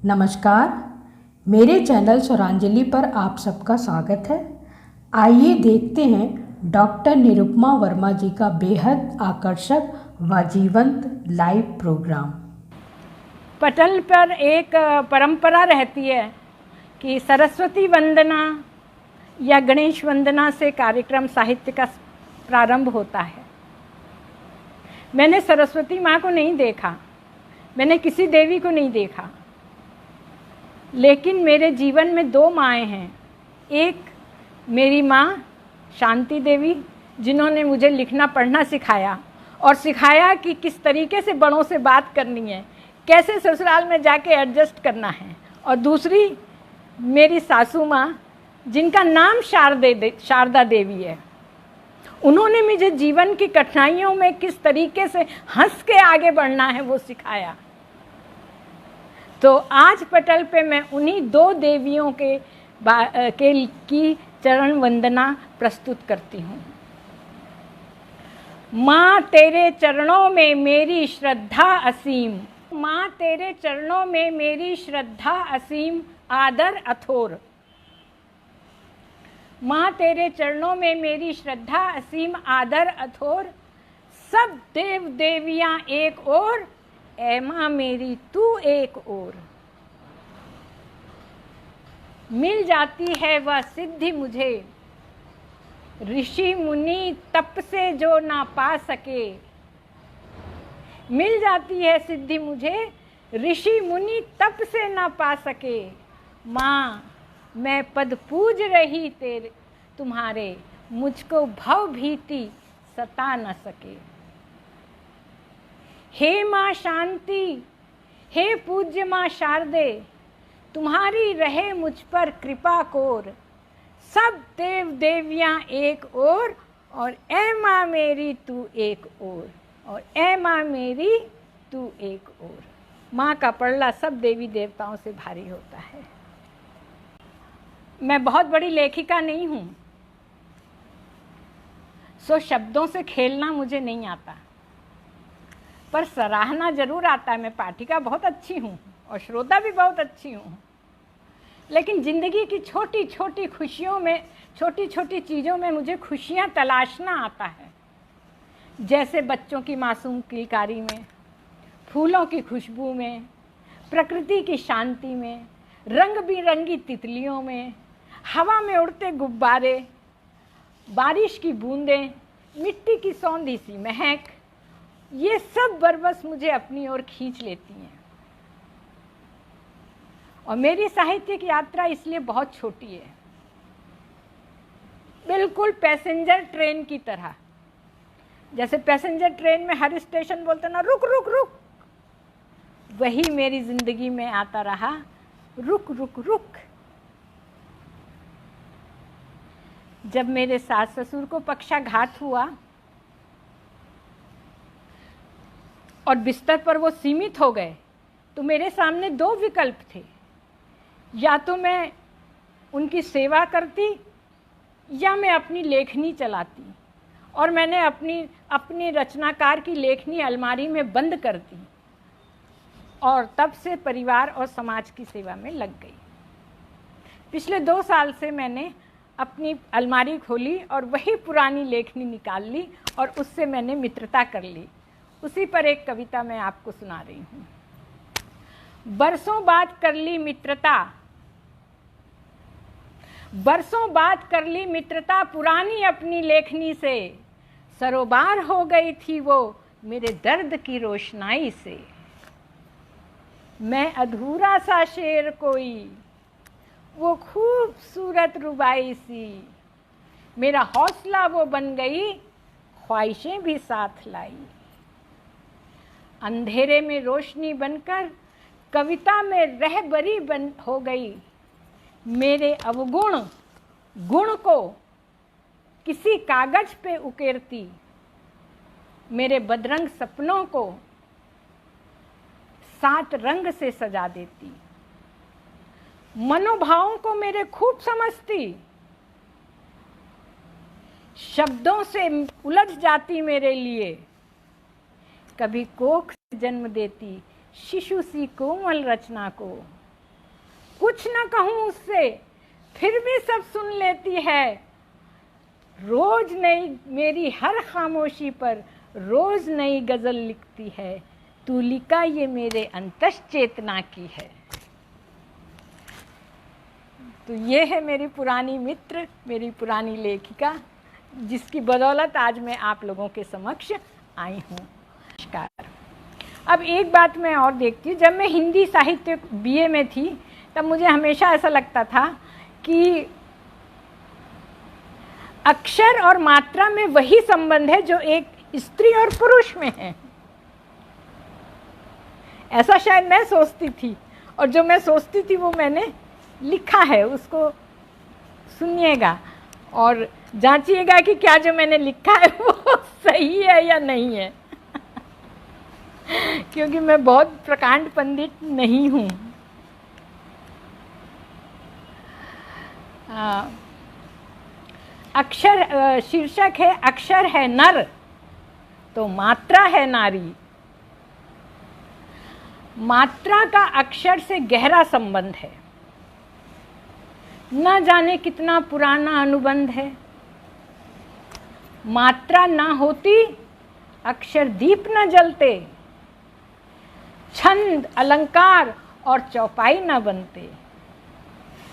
नमस्कार, मेरे चैनल स्वरांजलि पर आप सबका स्वागत है। आइए देखते हैं डॉक्टर निरुपमा वर्मा जी का बेहद आकर्षक व जीवंत लाइव प्रोग्राम। पटल पर एक परंपरा रहती है कि सरस्वती वंदना या गणेश वंदना से कार्यक्रम साहित्य का प्रारंभ होता है। मैंने सरस्वती माँ को नहीं देखा, मैंने किसी देवी को नहीं देखा, लेकिन मेरे जीवन में दो माएँ हैं। एक मेरी माँ शांति देवी, जिन्होंने मुझे लिखना पढ़ना सिखाया और सिखाया कि किस तरीके से बड़ों से बात करनी है, कैसे ससुराल में जाके एडजस्ट करना है। और दूसरी मेरी सासू माँ, जिनका नाम शारदा देवी है। उन्होंने मुझे जीवन की कठिनाइयों में किस तरीके से हंस के आगे बढ़ना है वो सिखाया। तो आज पटल पे मैं उन्हीं दो देवियों की चरण वंदना प्रस्तुत करती हूँ। माँ तेरे चरणों में मेरी श्रद्धा असीम, माँ तेरे चरणों में मेरी श्रद्धा असीम, आदर अथोर। माँ तेरे चरणों में मेरी श्रद्धा असीम, आदर अथोर। सब देव देवियाँ एक ओर, ऐ माँ मेरी तू एक ओर। मिल जाती है वह सिद्धि मुझे, ऋषि मुनि तप से जो ना पा सके। मिल जाती है सिद्धि मुझे, ऋषि मुनि तप से ना पा सके। माँ मैं पद पूज रही तेरे तुम्हारे, मुझको भव भीति सता न सके। हे माँ शांति, हे पूज्य माँ शारदे, तुम्हारी रहे मुझ पर कृपा कोर। सब देव देवियाँ एक ओर, और ऐ माँ मेरी तू एक ओर, और ऐ माँ मेरी तू एक ओर। माँ का पड़ला सब देवी देवताओं से भारी होता है। मैं बहुत बड़ी लेखिका नहीं हूँ, सो शब्दों से खेलना मुझे नहीं आता, पर सराहना जरूर आता है। मैं पाठिका बहुत अच्छी हूँ और श्रोता भी बहुत अच्छी हूँ, लेकिन ज़िंदगी की छोटी छोटी खुशियों में, छोटी छोटी चीज़ों में मुझे खुशियाँ तलाशना आता है। जैसे बच्चों की मासूम किलकारी में, फूलों की खुशबू में, प्रकृति की शांति में, रंग बिरंगी तितलियों में, हवा में उड़ते गुब्बारे, बारिश की बूंदें, मिट्टी की सौंधी सी महक, ये सब बरबस मुझे अपनी ओर खींच लेती हैं। और मेरी साहित्यिक यात्रा इसलिए बहुत छोटी है, बिल्कुल पैसेंजर ट्रेन की तरह। जैसे पैसेंजर ट्रेन में हर स्टेशन बोलते ना रुक रुक रुक, वही मेरी जिंदगी में आता रहा, रुक रुक रुक। जब मेरे सास ससुर को पक्षाघात हुआ और बिस्तर पर वो सीमित हो गए, तो मेरे सामने दो विकल्प थे। या तो मैं उनकी सेवा करती या मैं अपनी लेखनी चलाती। और मैंने अपनी रचनाकार की लेखनी अलमारी में बंद कर दी और तब से परिवार और समाज की सेवा में लग गई। पिछले 2 साल से मैंने अपनी अलमारी खोली और वही पुरानी लेखनी निकाल ली और उससे मैंने मित्रता कर ली। उसी पर एक कविता मैं आपको सुना रही हूँ। बरसों बाद कर ली मित्रता, बरसों बाद कर ली मित्रता पुरानी अपनी लेखनी से। सरोबार हो गई थी वो मेरे दर्द की रोशनाई से। मैं अधूरा सा शेर कोई, वो खूबसूरत रुबाई सी। मेरा हौसला वो बन गई, ख्वाहिशें भी साथ लाई। अंधेरे में रोशनी बनकर कविता में रहबरी हो गई। मेरे अवगुण गुण को किसी कागज पे उकेरती, मेरे बदरंग सपनों को 7 रंग से सजा देती। मनोभावों को मेरे खूब समझती, शब्दों से उलझ जाती मेरे लिए। कभी कोख से जन्म देती शिशु सी कोमल रचना को, कुछ न कहूँ उससे, फिर भी सब सुन लेती है। रोज नई, मेरी हर खामोशी पर रोज नई गजल लिखती है। तूलिका ये मेरे अंतस चेतना की है। तो ये है मेरी पुरानी मित्र, मेरी पुरानी लेखिका, जिसकी बदौलत आज मैं आप लोगों के समक्ष आई हूँ। नमस्कार। अब एक बात मैं और देखती हूँ, जब मैं हिंदी साहित्य बीए में थी तब मुझे हमेशा ऐसा लगता था कि अक्षर और मात्रा में वही संबंध है जो एक स्त्री और पुरुष में है। ऐसा शायद मैं सोचती थी, और जो मैं सोचती थी वो मैंने लिखा है, उसको सुनिएगा और जांचिएगा कि क्या जो मैंने लिखा है वो सही है या नहीं है। क्योंकि मैं बहुत प्रकांड पंडित नहीं हूँ। अक्षर, शीर्षक है अक्षर है नर तो मात्रा है नारी। मात्रा का अक्षर से गहरा संबंध है। न जाने कितना पुराना अनुबंध है। मात्रा ना होती अक्षर दीप न जलते, छंद अलंकार और चौपाई न बनते,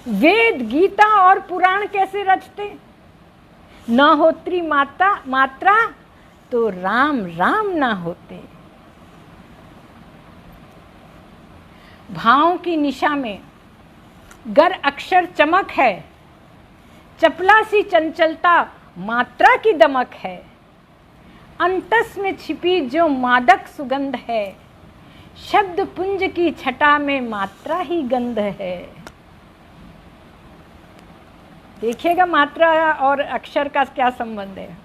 वेद गीता और पुराण कैसे रचते। न होती मात्रा तो राम राम ना होते। भाव की निशा में गर अक्षर चमक है, चपला सी चंचलता मात्रा की दमक है। अंतस में छिपी जो मादक सुगंध है, शब्द पुंज की छटा में मात्रा ही गंध है। देखिएगा मात्रा और अक्षर का क्या संबंध है।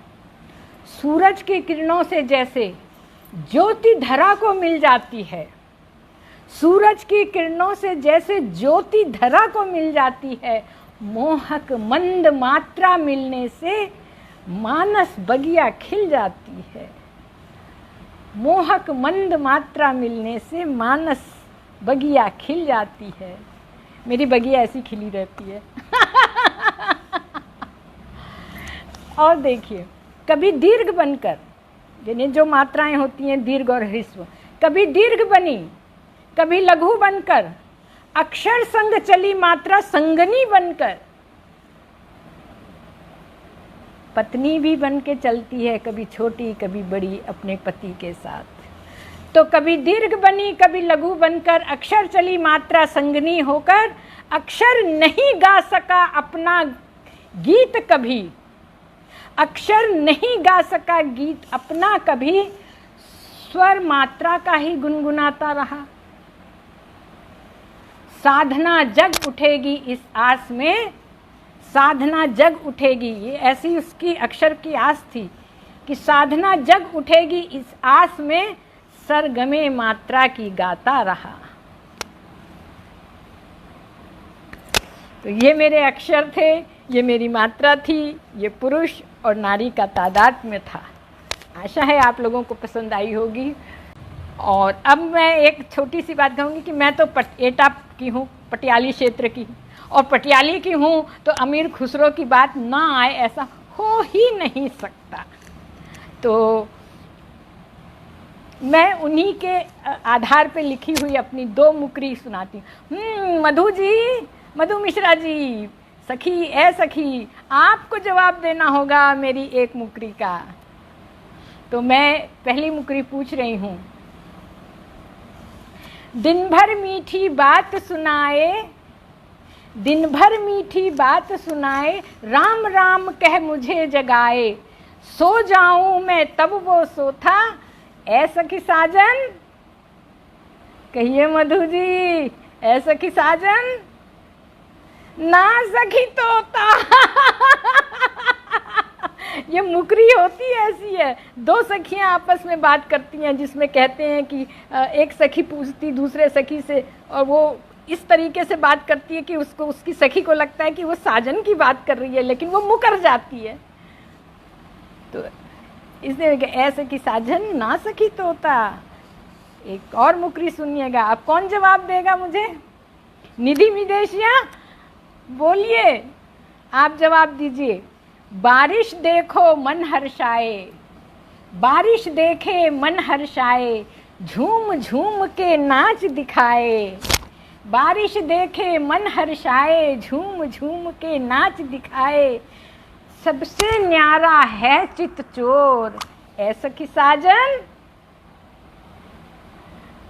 सूरज की किरणों से जैसे ज्योति धरा को मिल जाती है, सूरज की किरणों से जैसे ज्योति धरा को मिल जाती है, मोहक मंद मात्रा मिलने से मानस बगिया खिल जाती है। मोहक मंद मात्रा मिलने से मानस बगिया खिल जाती है। मेरी बगिया ऐसी खिली रहती है। और देखिए, कभी दीर्घ बनकर, यानी जो मात्राएं होती हैं दीर्घ और ह्रस्व, कभी दीर्घ बनी कभी लघु बनकर, अक्षर संग चली मात्रा संगनी बनकर। पत्नी भी बन के चलती है, कभी छोटी कभी बड़ी अपने पति के साथ। तो कभी दीर्घ बनी कभी लघु बनकर, अक्षर चली मात्रा संगनी होकर। अक्षर नहीं गा सका अपना गीत कभी, अक्षर नहीं गा सका गीत अपना कभी, स्वर मात्रा का ही गुनगुनाता रहा। साधना जग उठेगी इस आस में, साधना जग उठेगी, ये ऐसी उसकी अक्षर की आस थी कि साधना जग उठेगी इस आस में, सरगमे मात्रा की गाता रहा। तो ये मेरे अक्षर थे, ये मेरी मात्रा थी, ये पुरुष और नारी का तादाद में था। आशा है आप लोगों को पसंद आई होगी। और अब मैं एक छोटी सी बात कहूँगी कि मैं तो एटा की हूँ, पटियाली क्षेत्र की, और पटियाली की हूँ, तो अमीर खुसरो की बात ना आए ऐसा हो ही नहीं सकता। तो मैं उन्हीं के आधार पे लिखी हुई अपनी दो मुकरी सुनाती हूँ। मधु जी, मधु मिश्रा जी, सखी ए सखी, आपको जवाब देना होगा मेरी एक मुकरी का। तो मैं पहली मुकरी पूछ रही हूँ। दिन भर मीठी बात सुनाए, दिन भर मीठी बात सुनाए, राम राम कह मुझे जगाए, सो जाऊं मैं तब वो सोता, ऐ सखी साजन। कहिए मधु जी, ऐ सखी साजन ना सखी तोता। ये मुकरी होती ऐसी है, दो सखियां आपस में बात करती हैं, जिसमें कहते हैं कि एक सखी पूछती दूसरे सखी से, और वो इस तरीके से बात करती है कि उसको, उसकी सखी को लगता है कि वो साजन की बात कर रही है, लेकिन वो मुकर जाती है। तो इसलिए ऐसे कि साजन ना सखी तोता। एक और मुकरी सुनिएगा, आप कौन जवाब देगा मुझे। निधि विदेशिया बोलिए, आप जवाब दीजिए। बारिश देखो मन हर्षाए, बारिश देखे मन हर्षाए, झूम झूम के नाच दिखाए। बारिश देखे मन हर्षाए, झूम झूम के नाच दिखाए। सबसे न्यारा है चित चोर, ऐसा कि साजन।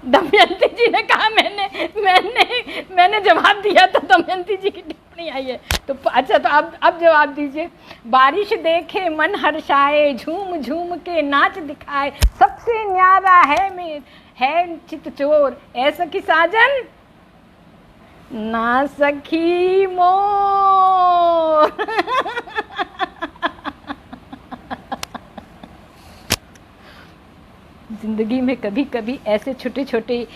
दमयंती जी ने कहा मैंने जवाब दिया तो दमयंती जी की टिप्पणी आई है। तो अच्छा, तो अब जवाब दीजिए। बारिश देखे मन हर्षाए, झूम झूम के नाच दिखाए। सबसे न्यारा है चित चोर, ऐसा कि साजन। ना सखी मोर। जिंदगी में कभी कभी ऐसे छोटे छोटे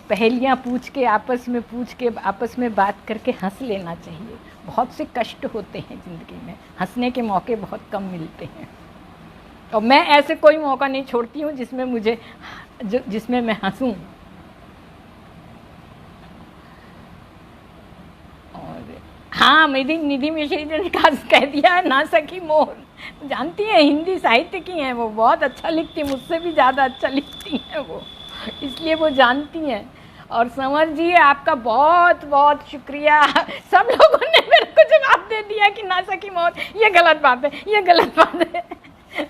पहेलियाँ पूछ के आपस में बात करके हंस लेना चाहिए। बहुत से कष्ट होते हैं ज़िंदगी में, हंसने के मौके बहुत कम मिलते हैं। और मैं ऐसे कोई मौका नहीं छोड़ती हूँ जिसमें मैं हंसूँ। और हाँ, निधि मिश्री ने कह दिया है ना सखी मोर। जानती हैं, हिंदी साहित्य की हैं वो, बहुत अच्छा लिखती हैं, मुझसे भी ज़्यादा अच्छा लिखती हैं वो, इसलिए वो जानती हैं। और संवर जी, आपका बहुत बहुत शुक्रिया। सब लोगों ने मेरे को जवाब दे दिया कि ना सखी मोर, ये गलत बात है, ये गलत बात है।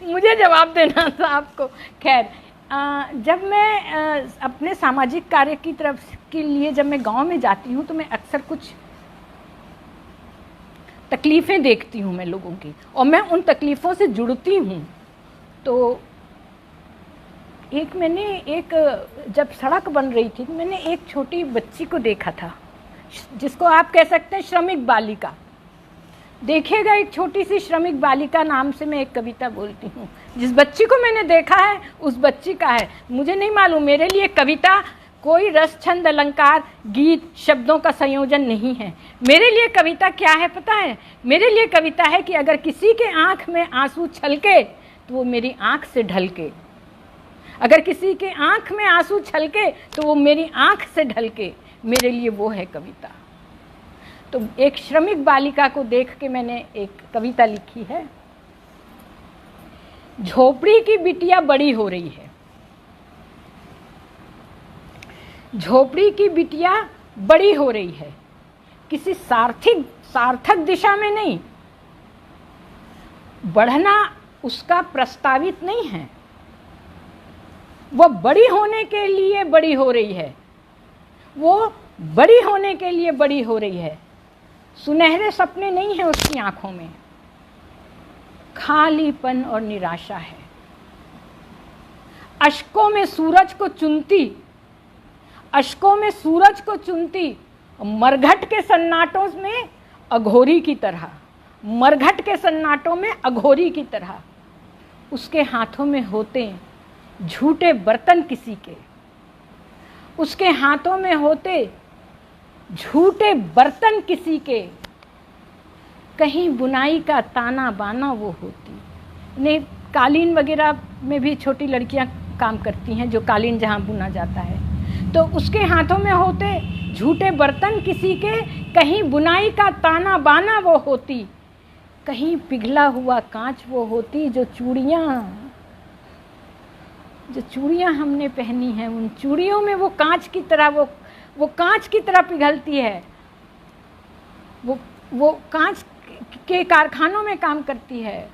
मुझे जवाब देना था आपको। खैर, जब मैं अपने सामाजिक कार्य की तरफ के लिए जब मैं गांव में जाती हूँ तो मैं अक्सर कुछ तकलीफ़ें देखती हूँ मैं लोगों की, और मैं उन तकलीफ़ों से जुड़ती हूँ। तो जब सड़क बन रही थी, मैंने एक छोटी बच्ची को देखा था, जिसको आप कह सकते हैं श्रमिक बालिका। देखिएगा, एक छोटी सी श्रमिक बालिका नाम से मैं एक कविता बोलती हूँ। जिस बच्ची को मैंने देखा है उस बच्ची का है। मुझे नहीं मालूम, मेरे लिए कविता कोई रस छंद अलंकार गीत शब्दों का संयोजन नहीं है। मेरे लिए कविता क्या है पता है? मेरे लिए कविता है कि अगर किसी के आँख में आंसू छलके तो वो मेरी आँख से ढलके। अगर किसी के आँख में आंसू छलके तो वो मेरी आँख से ढलके। मेरे लिए वो है कविता। तो एक श्रमिक बालिका को देख के मैंने एक कविता लिखी है। झोपड़ी की बिटिया बड़ी हो रही है, झोपड़ी की बिटिया बड़ी हो रही है, किसी सार्थक दिशा में नहीं। बढ़ना उसका प्रस्तावित नहीं है, वो बड़ी होने के लिए बड़ी हो रही है, वो बड़ी होने के लिए बड़ी हो रही है। सुनहरे सपने नहीं हैं उसकी आंखों में, खालीपन और निराशा है। अश्कों में सूरज को चुनती, अश्कों में सूरज को चुनती, मरघट के सन्नाटों में अघोरी की तरह, मरघट के सन्नाटों में अघोरी की तरह। उसके हाथों में होते झूठे बर्तन किसी के, उसके हाथों में होते झूठे बर्तन किसी के। कहीं बुनाई का ताना बाना वो होती। ने कालीन वगैरह में भी छोटी लड़कियां काम करती हैं, जो कालीन जहाँ बुना जाता है, तो उसके हाथों में होते झूठे बर्तन किसी के। कहीं बुनाई का ताना बाना वो होती, कहीं पिघला हुआ कांच वो होती। जो चूड़ियाँ हमने पहनी हैं, उन चूड़ियों में वो कांच की तरह वो कांच की तरह पिघलती है। वो कांच के कारखानों में काम करती है।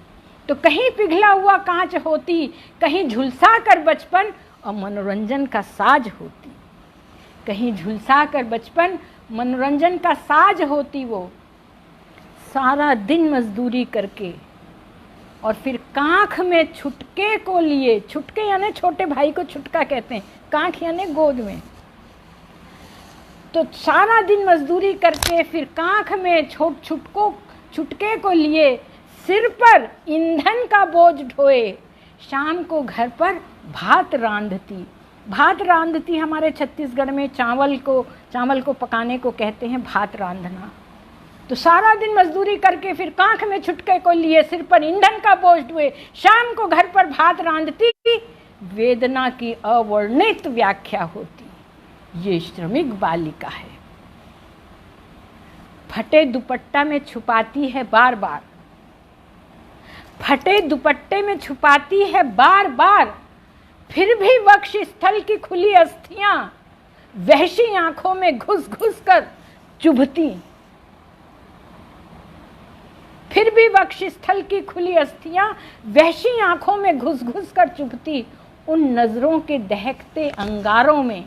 तो कहीं पिघला हुआ कांच होती, कहीं झुलसा कर बचपन और मनोरंजन का साज होती। कहीं झुलसा कर बचपन मनोरंजन का साज होती। वो सारा दिन मजदूरी करके और फिर कांख में छुटके को लिए, छुटके यानी छोटे भाई को छुटका कहते हैं, कांख यानी गोद में। तो सारा दिन मजदूरी करके फिर कांख में छुटके को लिए, सिर पर ईंधन का बोझ ढोए, शाम को घर पर भात रांधती। भात रांधती हमारे छत्तीसगढ़ में चावल को पकाने को कहते हैं भात रांधना। तो सारा दिन मजदूरी करके फिर कांख में छुटके को लिए, सिर पर ईंधन का बोझ ढोए, शाम को घर पर भात रांधती। वेदना की अवर्णित व्याख्या होती। ये श्रमिक बालिका है। फटे दुपट्टा में छुपाती है बार बार, फटे दुपट्टे में छुपाती है बार बार, फिर भी वक्ष स्थल की खुली अस्थियां वहशी आंखों में घुस घुस कर चुभती, फिर भी वक्ष स्थल की खुली अस्थियां वहशी आंखों में घुस घुस कर चुभती। उन नजरों के दहकते अंगारों में,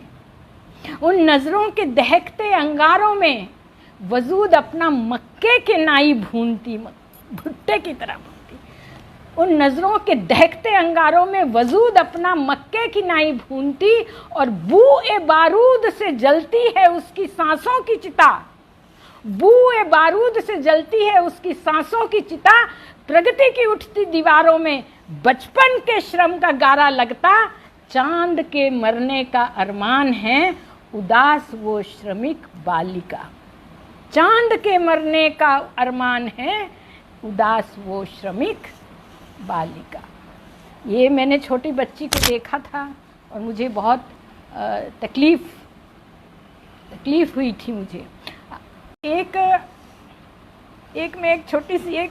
उन नजरों के दहकते अंगारों में वजूद अपना मक्के के नाई भूनती, भुट्टे की तरह भूनती। उन नजरों के दहकते अंगारों में वजूद अपना मक्के की नाई भूनती, और बू-ए बारूद से जलती है उसकी सांसों की चिता, बू-ए बारूद से जलती है उसकी सांसों की चिता। प्रगति की उठती दीवारों में बचपन के श्रम का गारा लगता, चांद के मरने का अरमान है उदास वो श्रमिक बालिका, चांद के मरने का अरमान है उदास वो श्रमिक बालिका। ये मैंने छोटी बच्ची को देखा था और मुझे बहुत तकलीफ हुई थी मुझे। एक छोटी सी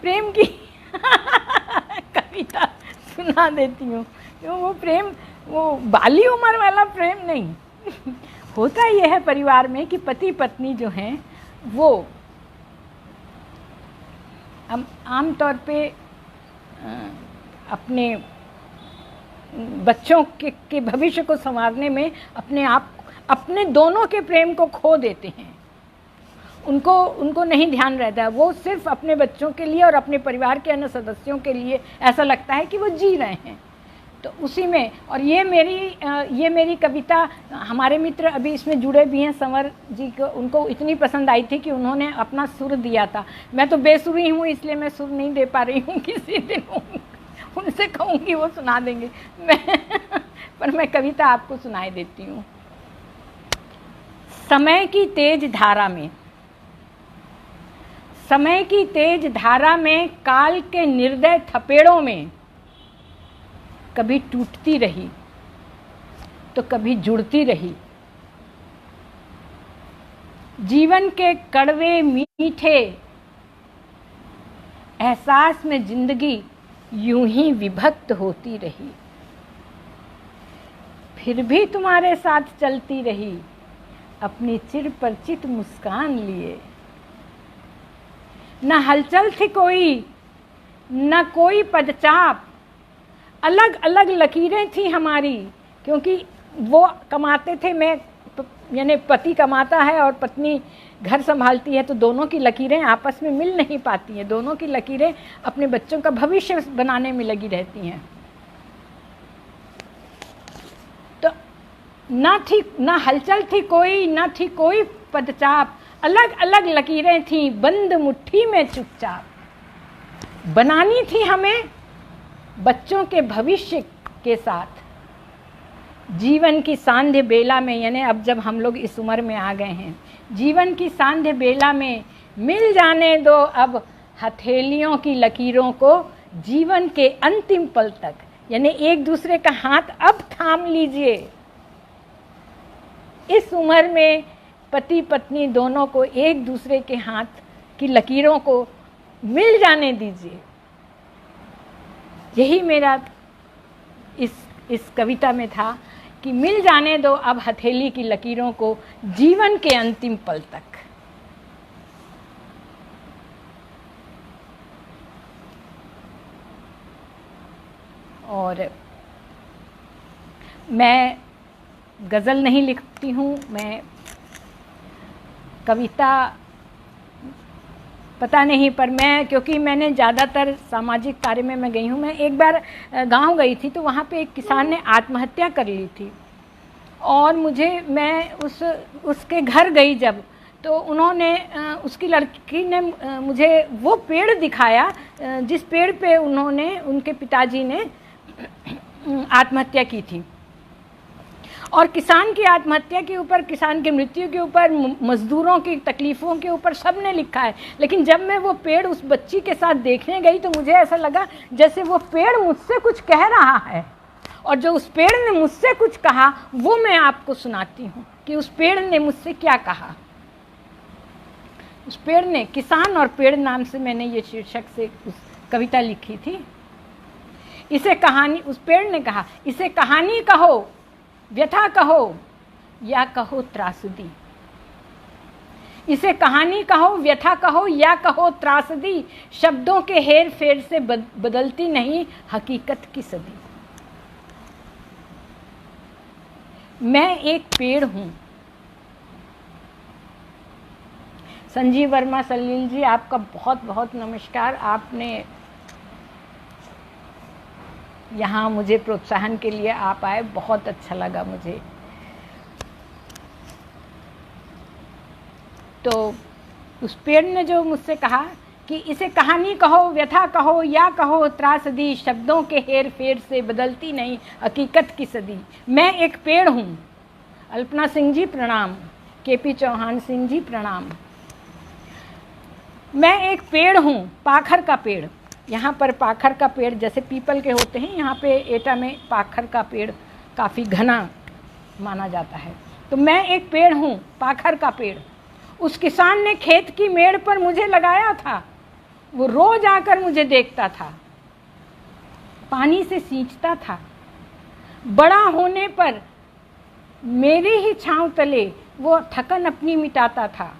प्रेम की कविता सुना देती हूँ। क्यों वो प्रेम, वो बाली उम्र वाला प्रेम नहीं होता यह है परिवार में कि पति पत्नी जो हैं वो आमतौर पे अपने बच्चों के भविष्य को संवारने में अपने दोनों के प्रेम को खो देते हैं। उनको नहीं ध्यान रहता है, वो सिर्फ अपने बच्चों के लिए और अपने परिवार के अन्य सदस्यों के लिए ऐसा लगता है कि वो जी रहे हैं। तो उसी में, और ये मेरी कविता हमारे मित्र अभी इसमें जुड़े भी हैं, संवर जी को, उनको इतनी पसंद आई थी कि उन्होंने अपना सुर दिया था। मैं तो बेसुरी हूँ इसलिए मैं सुर नहीं दे पा रही हूँ, किसी दिन उनसे कहूँगी वो सुना देंगे पर मैं कविता आपको सुनाई देती हूँ। समय की तेज धारा में, समय की तेज धारा में, काल के निर्दय थपेड़ों में कभी टूटती रही तो कभी जुड़ती रही। जीवन के कड़वे मीठे एहसास में जिंदगी यूं ही विभक्त होती रही, फिर भी तुम्हारे साथ चलती रही अपनी चिरपरिचित मुस्कान लिए। न हलचल थी कोई, न कोई पदचाप, अलग अलग लकीरें थी हमारी, क्योंकि वो कमाते थे, मैं यानी पति कमाता है और पत्नी घर संभालती है, तो दोनों की लकीरें आपस में मिल नहीं पाती हैं, दोनों की लकीरें अपने बच्चों का भविष्य बनाने में लगी रहती हैं। तो न हलचल थी कोई, न थी कोई पदचाप, अलग अलग लकीरें थी बंद मुट्ठी में चुपचाप। बनानी थी हमें बच्चों के भविष्य के साथ, जीवन की सांध्य बेला में, यानी अब जब हम लोग इस उम्र में आ गए हैं, जीवन की सांध्य बेला में मिल जाने दो अब हथेलियों की लकीरों को जीवन के अंतिम पल तक, यानी एक दूसरे का हाथ अब थाम लीजिए। इस उम्र में पति पत्नी दोनों को एक दूसरे के हाथ की लकीरों को मिल जाने दीजिए। यही मेरा इस कविता में था कि मिल जाने दो अब हथेली की लकीरों को जीवन के अंतिम पल तक। और मैं गज़ल नहीं लिखती हूँ, मैं कविता पता नहीं, पर मैं, क्योंकि मैंने ज़्यादातर सामाजिक कार्य में मैं गई हूँ। मैं एक बार गांव गई थी तो वहाँ पे एक किसान ने आत्महत्या कर ली थी, और मैं उसके घर गई जब, तो उन्होंने, उसकी लड़की ने मुझे वो पेड़ दिखाया जिस पेड़ पे उनके पिताजी ने आत्महत्या की थी। और किसान की आत्महत्या के ऊपर, किसान की मृत्यु के ऊपर, मजदूरों की तकलीफ़ों के ऊपर सब ने लिखा है, लेकिन जब मैं वो पेड़ उस बच्ची के साथ देखने गई तो मुझे ऐसा लगा जैसे वो पेड़ मुझसे कुछ कह रहा है, और जो उस पेड़ ने मुझसे कुछ कहा वो मैं आपको सुनाती हूँ कि उस पेड़ ने मुझसे क्या कहा। उस पेड़ ने, किसान और पेड़ नाम से मैंने ये शीर्षक से उस कविता लिखी थी। इसे कहानी, उस पेड़ ने कहा, इसे कहानी कहो, व्यथा कहो या कहो त्रासदी। इसे कहानी कहो, व्यथा कहो या कहो त्रासदी, शब्दों के हेर फेर से बदलती नहीं हकीकत की सदी। मैं एक पेड़ हूं। संजीव वर्मा सलील जी, आपका बहुत बहुत नमस्कार। आपने यहाँ मुझे प्रोत्साहन के लिए आप आए, बहुत अच्छा लगा मुझे। तो उस पेड़ ने जो मुझसे कहा कि इसे कहानी कहो, व्यथा कहो या कहो त्रासदी, शब्दों के हेर फेर से बदलती नहीं हकीकत की सदी। मैं एक पेड़ हूँ। अल्पना सिंह जी प्रणाम, केपी चौहान सिंह जी प्रणाम। मैं एक पेड़ हूँ, पाखर का पेड़। यहाँ पर पाखर का पेड़ जैसे पीपल के होते हैं, यहाँ पे एटा में पाखर का पेड़ काफ़ी घना माना जाता है। तो मैं एक पेड़ हूँ, पाखर का पेड़। उस किसान ने खेत की मेड़ पर मुझे लगाया था। वो रोज आकर मुझे देखता था, पानी से सींचता था। बड़ा होने पर मेरी ही छांव तले वो थकन अपनी मिटाता था।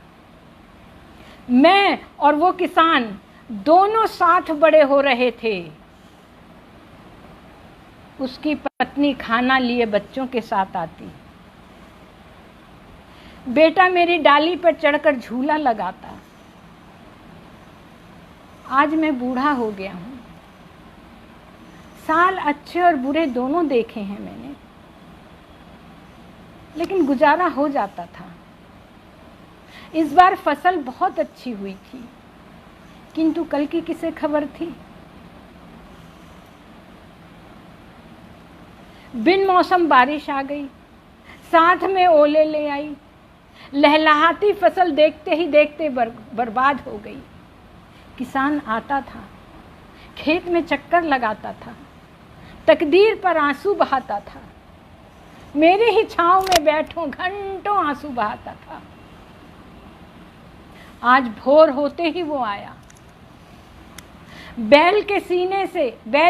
मैं और वो किसान दोनों साथ बड़े हो रहे थे। उसकी पत्नी खाना लिए बच्चों के साथ आती। बेटा मेरी डाली पर चढ़कर झूला लगाता। आज मैं बूढ़ा हो गया हूं। साल अच्छे और बुरे दोनों देखे हैं मैंने, लेकिन गुजारा हो जाता था। इस बार फसल बहुत अच्छी हुई थी, किंतु कल की किसे खबर थी। बिन मौसम बारिश आ गई, साथ में ओले ले आई। लहलहाती फसल देखते ही देखते बर्बाद हो गई। किसान आता था, खेत में चक्कर लगाता था, तकदीर पर आंसू बहाता था। मेरे ही छांव में बैठो घंटों आंसू बहाता था। आज भोर होते ही वो आया। बैल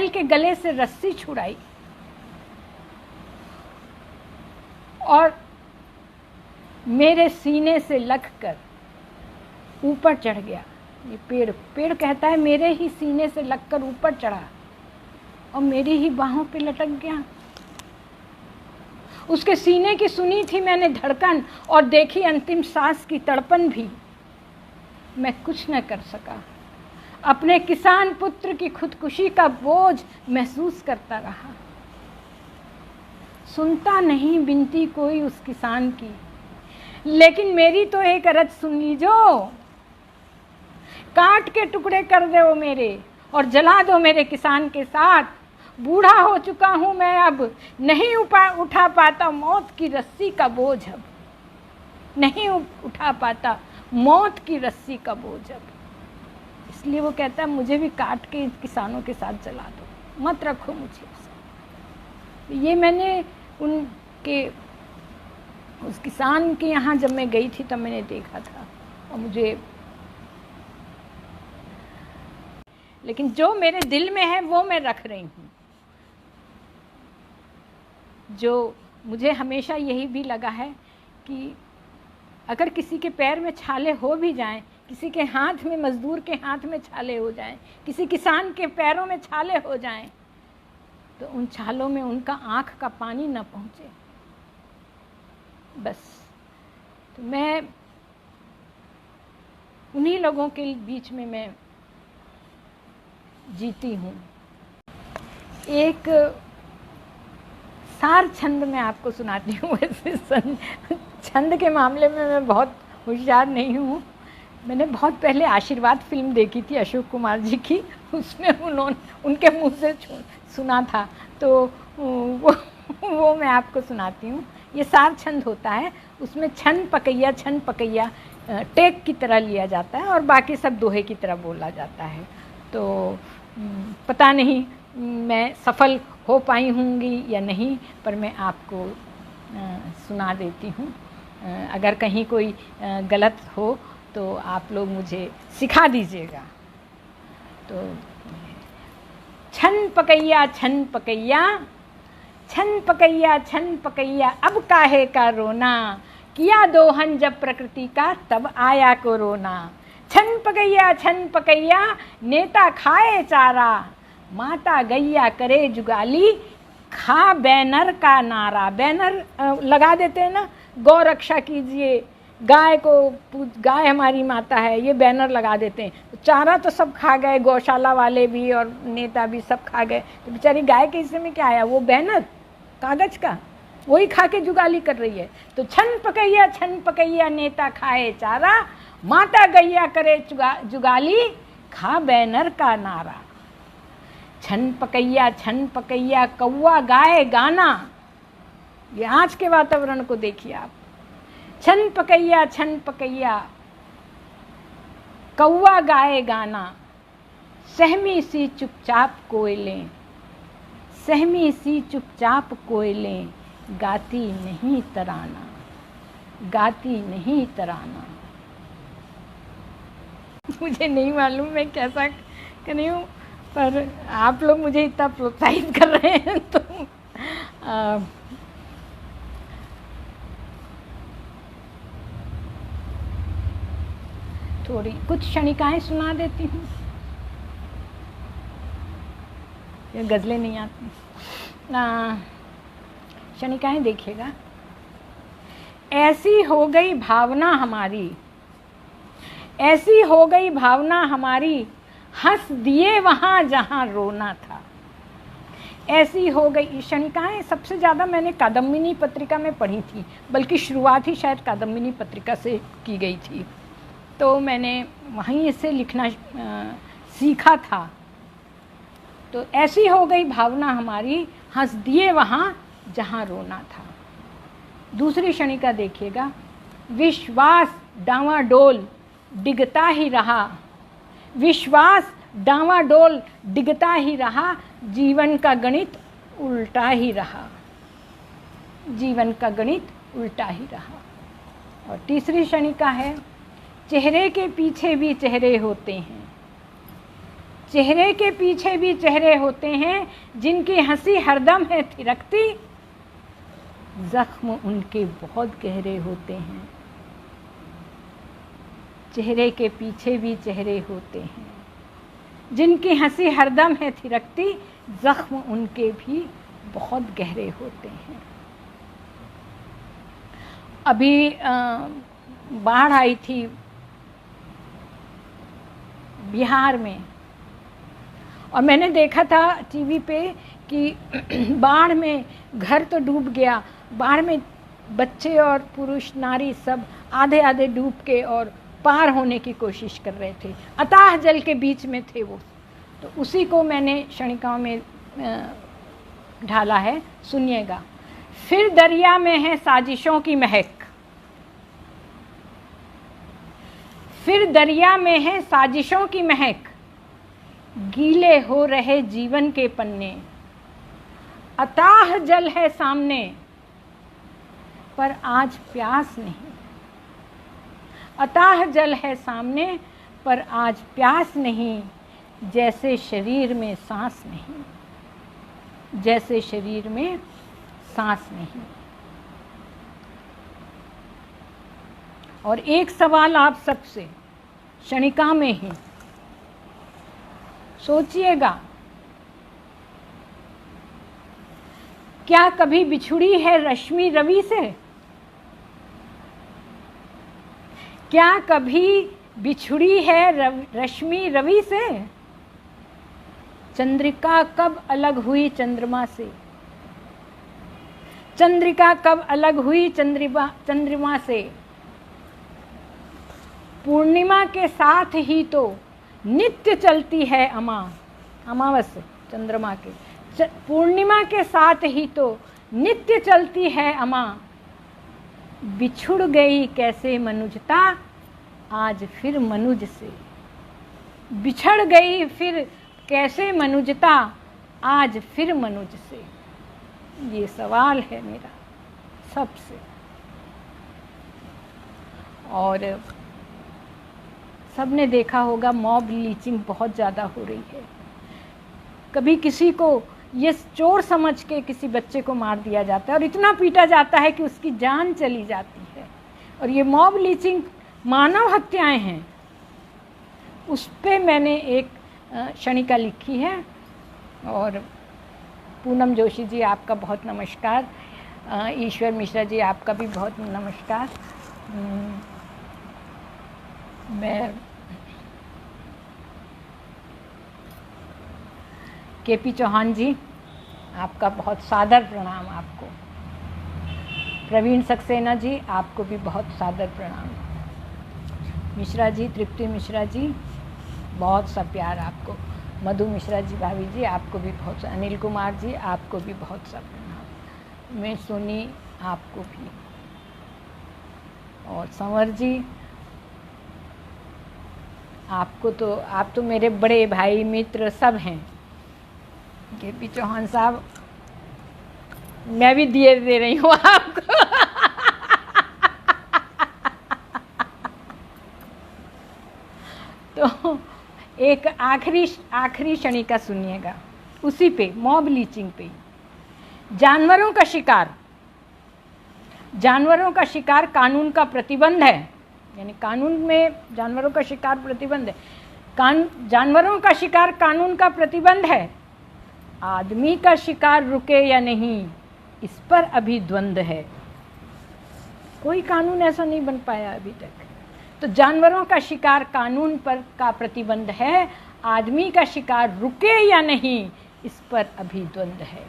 के गले से रस्सी छुड़ाई और मेरे सीने से लगकर ऊपर चढ़ गया। ये पेड़ कहता है मेरे ही सीने से लगकर ऊपर चढ़ा और मेरी ही बाहों पे लटक गया। उसके सीने की सुनी थी मैंने धड़कन और देखी अंतिम सांस की तड़पन भी। मैं कुछ न कर सका। अपने किसान पुत्र की खुदकुशी का बोझ महसूस करता रहा। सुनता नहीं बिनती कोई उस किसान की, लेकिन मेरी तो एक अरज सुन लीजो। काट के टुकड़े कर दो मेरे और जला दो मेरे किसान के साथ। बूढ़ा हो चुका हूं मैं, अब नहीं उठा पाता मौत की रस्सी का बोझ। अब नहीं उठा पाता मौत की रस्सी का बोझ। अब इसलिए वो कहता है मुझे भी काट के किसानों के साथ जला दो, मत रखो मुझे। ये मैंने उनके उस किसान के यहाँ जब मैं गई थी तब मैंने देखा था और मुझे, लेकिन जो मेरे दिल में है वो मैं रख रही हूँ। जो मुझे हमेशा यही भी लगा है कि अगर किसी के पैर में छाले हो भी जाएं, किसी के हाथ में, मजदूर के हाथ में छाले हो जाएं, किसी किसान के पैरों में छाले हो जाएं, तो उन छालों में उनका आँख का पानी न पहुँचे। बस तो मैं उन्हीं लोगों के बीच में मैं जीती हूँ। एक सार छंद मैं आपको सुनाती हूँ। वैसे छंद के मामले में मैं बहुत होशियार नहीं हूँ। मैंने बहुत पहले आशीर्वाद फिल्म देखी थी अशोक कुमार जी की, उसमें उनके मुंह से सुना था, तो वो मैं आपको सुनाती हूँ। ये सार छंद होता है, उसमें छन पकैया टेक की तरह लिया जाता है और बाकी सब दोहे की तरह बोला जाता है। तो पता नहीं मैं सफल हो पाई होंगी या नहीं, पर मैं आपको सुना देती हूँ। अगर कहीं कोई गलत हो तो आप लोग मुझे सिखा दीजिएगा। तो छन पकैया छन पकैया, छन पकैया छन पकैया, अब काहे का रोना, किया दोहन जब प्रकृति का तब आया कोरोना। छन पकैया नेता खाए चारा, माता गैया करे जुगाली, खा बैनर का नारा। बैनर लगा देते हैं ना, गौ रक्षा कीजिए, गाय को गाय हमारी माता है, ये बैनर लगा देते हैं। तो चारा तो सब खा गए, गौशाला वाले भी और नेता भी सब खा गए, तो बेचारी गाय के हिस्से में क्या आया? वो बैनर कागज का, वही खा के जुगाली कर रही है। तो छन पकैया नेता खाए चारा, माता गैया करे जुगाली, खा बैनर का नारा। छन पकैया कौवा गाए गाना। ये आज के वातावरण को देखिए आप। छन पकैया कौवा गाए गाना, सहमी सी चुपचाप कोयलें, सहमी सी चुपचाप कोयलें, गाती नहीं तराना, गाती नहीं तराना। मुझे नहीं मालूम मैं कैसा कर रही हूँ, पर आप लोग मुझे इतना प्रोत्साहित कर रहे हैं तो थोड़ी कुछ क्षणिकाएं सुना देती हूँ। ये गज़लें नहीं आती। क्षणिकाएं देखिएगा। ऐसी हो गई भावना हमारी, ऐसी हो गई भावना हमारी, हंस दिए वहाँ जहाँ रोना था। ऐसी हो गई। क्षणिकाएं सबसे ज़्यादा मैंने कादम्बिनी पत्रिका में पढ़ी थी, बल्कि शुरुआत ही शायद कादम्बिनी पत्रिका से की गई थी, तो मैंने वहीं से लिखना सीखा था। तो ऐसी हो गई भावना हमारी, हंस दिए वहाँ जहाँ रोना था। दूसरी क्षणिका देखिएगा। विश्वास डांवाडोल डिगता ही रहा, विश्वास डांवाडोल डिगता ही रहा, जीवन का गणित उल्टा ही रहा, जीवन का गणित उल्टा ही रहा। और तीसरी क्षणिका है। चेहरे के पीछे भी चेहरे होते हैं, चेहरे के पीछे भी चेहरे होते हैं, जिनकी हंसी हरदम है थिरकती, जख्म उनके बहुत गहरे होते हैं। चेहरे के पीछे भी चेहरे होते हैं, जिनकी हंसी हरदम है थिरकती, जख्म उनके भी बहुत गहरे होते हैं। अभी बाढ़ आई थी बिहार में, और मैंने देखा था टीवी पे कि बाढ़ में घर तो डूब गया, बाढ़ में बच्चे और पुरुष नारी सब आधे आधे डूब के और पार होने की कोशिश कर रहे थे, अथाह जल के बीच में थे वो। तो उसी को मैंने क्षणिकाओं में ढाला है, सुनिएगा। फिर दरिया में है साजिशों की महक, फिर दरिया में है साजिशों की महक, गीले हो रहे जीवन के पन्ने, अथाह जल है सामने पर आज प्यास नहीं, अथाह जल है सामने पर आज प्यास नहीं, जैसे शरीर में सांस नहीं, जैसे शरीर में सांस नहीं। और एक सवाल आप सबसे क्षणिका में ही सोचिएगा, क्या कभी बिछुड़ी है रश्मि रवि से? क्या कभी बिछुड़ी है रश्मि रवि से? चंद्रिका कब अलग हुई चंद्रमा से? चंद्रिका कब अलग हुई चंद्रमा से? पूर्णिमा के साथ ही तो नित्य चलती है अमावस्या चंद्रमा के, पूर्णिमा के साथ ही तो नित्य चलती है अमा। बिछुड़ गई कैसे मनुजता आज फिर मनुज से, बिछड़ गई फिर कैसे मनुजता आज फिर मनुज से। ये सवाल है मेरा सबसे। और सबने देखा होगा मॉब लीचिंग बहुत ज़्यादा हो रही है। कभी किसी को ये चोर समझ के किसी बच्चे को मार दिया जाता है और इतना पीटा जाता है कि उसकी जान चली जाती है। और ये मॉब लीचिंग मानव हत्याएं हैं। उस पे मैंने एक क्षणिका लिखी है। और पूनम जोशी जी आपका बहुत नमस्कार, ईश्वर मिश्रा जी आपका भी बहुत नमस्कार। मैं केपी चौहान जी आपका बहुत सादर प्रणाम आपको। प्रवीण सक्सेना जी आपको भी बहुत सादर प्रणाम। मिश्रा जी, तृप्ति मिश्रा जी बहुत सा प्यार आपको। मधु मिश्रा जी भाभी जी आपको भी बहुत सा। अनिल कुमार जी आपको भी बहुत सा प्रणाम। मैं सोनी आपको भी। और संवर जी आपको तो, आप तो मेरे बड़े भाई मित्र सब हैं। केपी चौहान साहब मैं भी दिए दे रही हूँ आपको। तो एक आखिरी क्षणिका सुनिएगा, उसी पे मॉब लीचिंग पे। जानवरों का शिकार कानून का प्रतिबंध है, यानी कानून में जानवरों का शिकार प्रतिबंध है। जानवरों का शिकार कानून का प्रतिबंध है। आदमी का शिकार रुके या नहीं, इस पर अभी द्वंद्व है। कोई कानून ऐसा नहीं बन पाया अभी तक। तो जानवरों का शिकार कानून पर का प्रतिबंध है, आदमी का शिकार रुके या नहीं, इस पर अभी द्वंद्व है।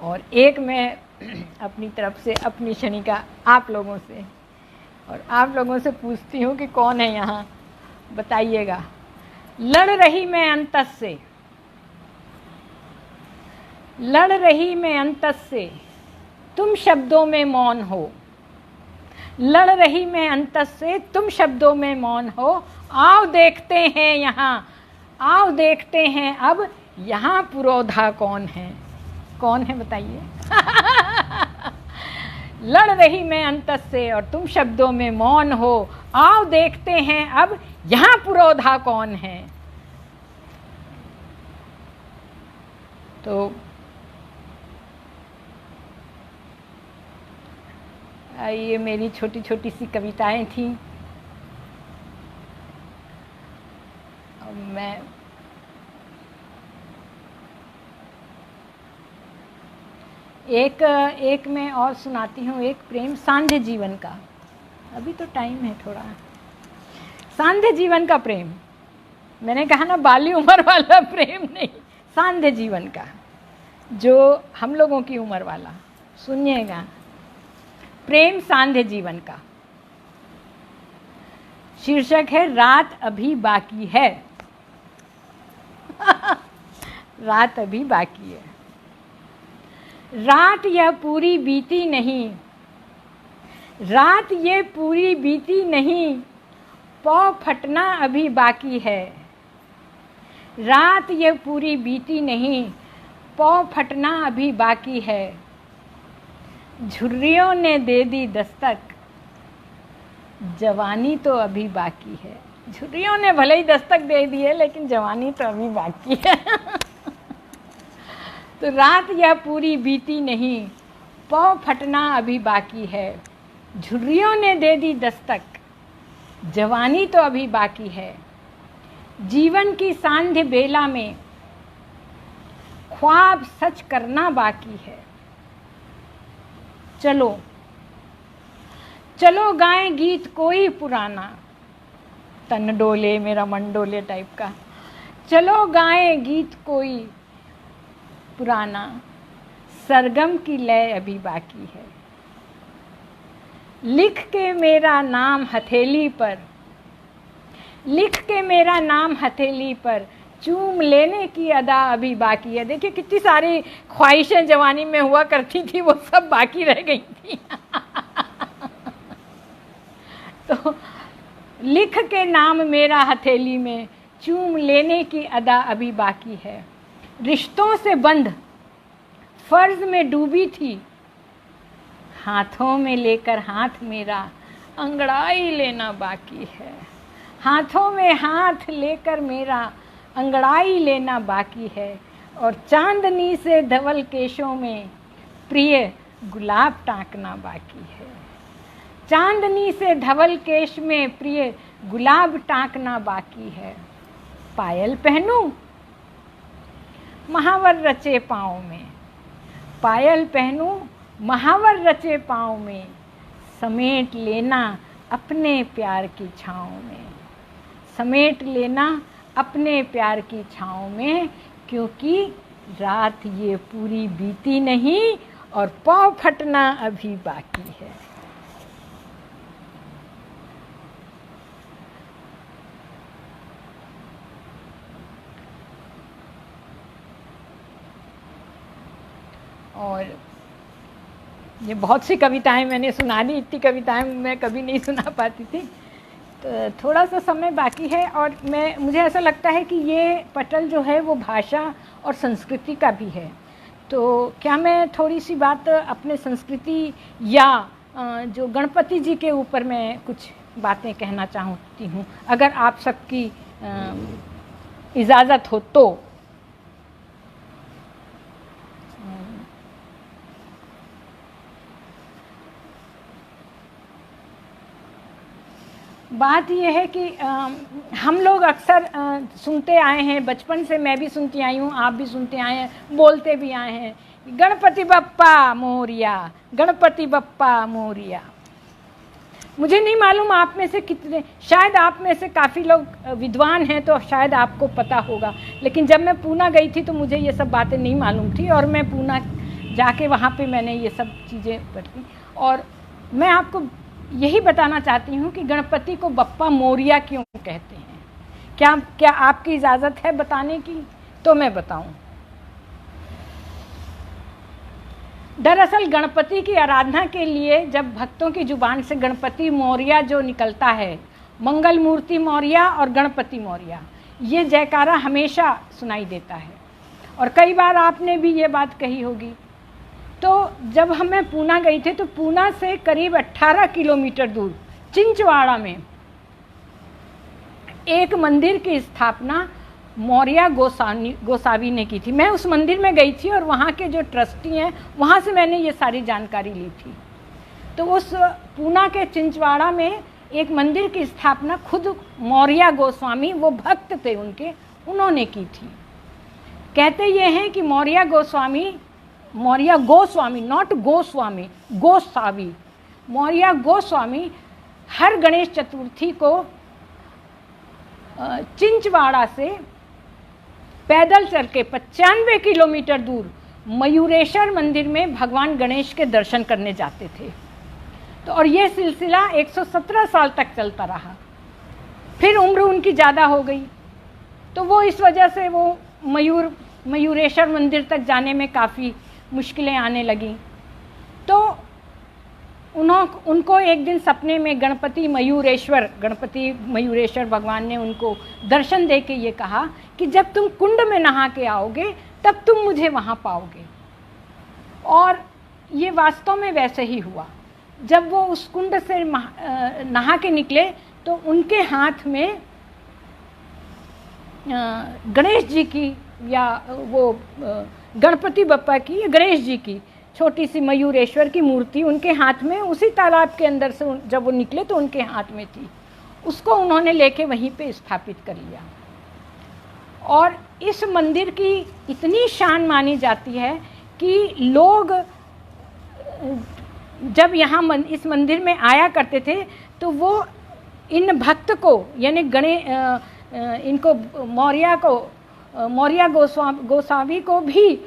और एक मैं अपनी तरफ से अपनी क्षणिका आप लोगों से, और आप लोगों से पूछती हूँ कि कौन है यहाँ, बताइएगा। लड़ रही मैं अंतस से, लड़ रही मैं अंतस से, तुम शब्दों में मौन हो। लड़ रही मैं अंतस से, तुम शब्दों में मौन हो। आओ देखते हैं यहाँ, आओ देखते हैं अब यहाँ पुरोधा कौन है। कौन है बताइए। लड़ रही मैं अंतस से और तुम शब्दों में मौन हो। आओ देखते हैं अब यहाँ पुरोधा कौन है। तो ये मेरी छोटी छोटी सी कविताएं थी। मैं एक मैं और सुनाती हूँ, एक प्रेम सांध्य जीवन का। अभी तो टाइम है थोड़ा। सांध्य जीवन का प्रेम, मैंने कहा ना बाली उम्र वाला प्रेम नहीं, सांध्य जीवन का, जो हम लोगों की उम्र वाला। सुनिएगा, प्रेम सांध्य जीवन का। शीर्षक है रात अभी बाकी है। रात अभी बाकी है। रात यह पूरी बीती नहीं, रात ये पूरी बीती नहीं, पौ फटना अभी बाकी है। रात ये पूरी बीती नहीं, पौ फटना अभी बाकी है। झुर्रियों ने दे दी दस्तक, जवानी तो अभी बाकी है। झुर्रियों ने भले ही दस्तक दे दी है, लेकिन जवानी तो अभी बाकी है। तो रात यह पूरी बीती नहीं, पौ फटना अभी बाकी है। झुर्रियों ने दे दी दस्तक, जवानी तो अभी बाकी है। जीवन की सांध्य बेला में ख्वाब सच करना बाकी है। चलो चलो गाएं गीत कोई पुराना, तन डोले मेरा मन डोले टाइप का। चलो गाएं गीत कोई पुराना, सरगम की लय अभी बाकी है। लिख के मेरा नाम हथेली पर, लिख के मेरा नाम हथेली पर, चूम लेने की अदा अभी बाकी है। देखिए कितनी सारी ख्वाहिशें जवानी में हुआ करती थी, वो सब बाकी रह गई थी। तो लिख के नाम मेरा हथेली में, चूम लेने की अदा अभी बाकी है। रिश्तों से बंध फर्ज में डूबी थी, हाथों में लेकर हाथ मेरा, अंगड़ाई लेना बाकी है। हाथों में हाथ लेकर मेरा अंगड़ाई लेना बाकी है, और चांदनी से धवल केशों में प्रिय गुलाब टांकना बाकी है। चांदनी से धवल केश में प्रिय गुलाब टांकना बाकी है। पायल पहनूं महावर रचे पाँव में, पायल पहनूं महावर रचे पाँव में, समेट लेना अपने प्यार की छाँव में, समेट लेना अपने प्यार की छाँव में, क्योंकि रात ये पूरी बीती नहीं और पाँव फटना अभी बाकी है। और ये बहुत सी कविताएं मैंने सुना दी, इतनी कविताएं मैं कभी नहीं सुना पाती थी, तो थोड़ा सा समय बाकी है। और मुझे ऐसा लगता है कि ये पटल जो है वो भाषा और संस्कृति का भी है। तो क्या मैं थोड़ी सी बात अपने संस्कृति या जो गणपति जी के ऊपर मैं कुछ बातें कहना चाहती हूँ, अगर आप सबकी इजाज़त हो तो। बात यह है कि हम लोग अक्सर सुनते आए हैं, बचपन से मैं भी सुनती आई हूँ, आप भी सुनते आए हैं, बोलते भी आए हैं, गणपति बप्पा मोरिया, गणपति बप्पा मोरिया। मुझे नहीं मालूम आप में से कितने, शायद आप में से काफ़ी लोग विद्वान हैं तो शायद आपको पता होगा, लेकिन जब मैं पूना गई थी तो मुझे ये सब बातें नहीं मालूम थी, और मैं पूना जाके वहाँ पे मैंने ये सब चीज़ें पढ़ी। और मैं आपको यही बताना चाहती हूँ कि गणपति को बप्पा मोरिया क्यों कहते हैं। क्या आपकी इजाज़त है बताने की? तो मैं बताऊं। दरअसल गणपति की आराधना के लिए जब भक्तों की जुबान से गणपति मौर्या जो निकलता है, मंगल मूर्ति मौर्या और गणपति मौर्या, ये जयकारा हमेशा सुनाई देता है। और कई बार आपने भी ये बात कही होगी। तो जब मैं पूना गई थी तो पूना से करीब 18 किलोमीटर दूर चिंचवाड़ा में एक मंदिर की स्थापना मौर्या गोसावी ने की थी। मैं उस मंदिर में गई थी और वहाँ के जो ट्रस्टी हैं वहाँ से मैंने ये सारी जानकारी ली थी। तो उस पूना के चिंचवाड़ा में एक मंदिर की स्थापना खुद मौर्या गोस्वामी, वो भक्त थे उनके, उन्होंने की थी। कहते ये हैं कि मौर्या गोस्वामी, नॉट गोस्वामी, गोसावी, मौर्या गोस्वामी हर गणेश चतुर्थी को चिंचवाड़ा से पैदल चल के 95 किलोमीटर दूर मयूरेश्वर मंदिर में भगवान गणेश के दर्शन करने जाते थे। तो और ये सिलसिला 117 साल तक चलता रहा। फिर उम्र उनकी ज़्यादा हो गई तो वो इस वजह से वो मयूरेश्वर मंदिर तक जाने में काफ़ी मुश्किलें आने लगी। तो उनको एक दिन सपने में गणपति मयूरेश्वर भगवान ने उनको दर्शन दे के ये कहा कि जब तुम कुंड में नहा के आओगे तब तुम मुझे वहाँ पाओगे। और ये वास्तव में वैसे ही हुआ। जब वो उस कुंड से नहा के निकले तो उनके हाथ में गणेश जी की, या वो गणपति बप्पा की, गणेश जी की छोटी सी मयूरेश्वर की मूर्ति उनके हाथ में, उसी तालाब के अंदर से जब वो निकले तो उनके हाथ में थी। उसको उन्होंने लेके वहीं पे स्थापित कर लिया। और इस मंदिर की इतनी शान मानी जाती है कि लोग जब यहाँ इस मंदिर में आया करते थे तो वो इन भक्त को, यानी इनको मौर्या गोसावी को भी